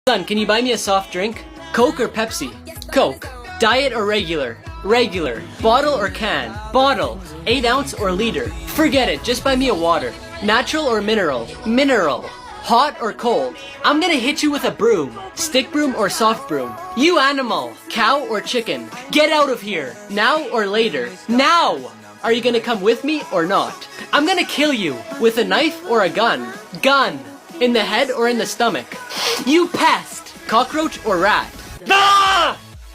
Son, can you buy me a soft drink? Coke or Pepsi? Coke. Diet or regular? Regular. Bottle or can? Bottle. 8 ounce or liter? Forget it, just buy me a water. Natural or mineral? Mineral. Hot or cold? I'm gonna hit you with a broom. Stick broom or soft broom? You animal. Cow or chicken? Get out of here. Now or later? Now! Are you gonna come with me or not? I'm gonna kill you. With a knife or a gun? Gun. In the head or in the stomach? You pest! Cockroach or rat? No!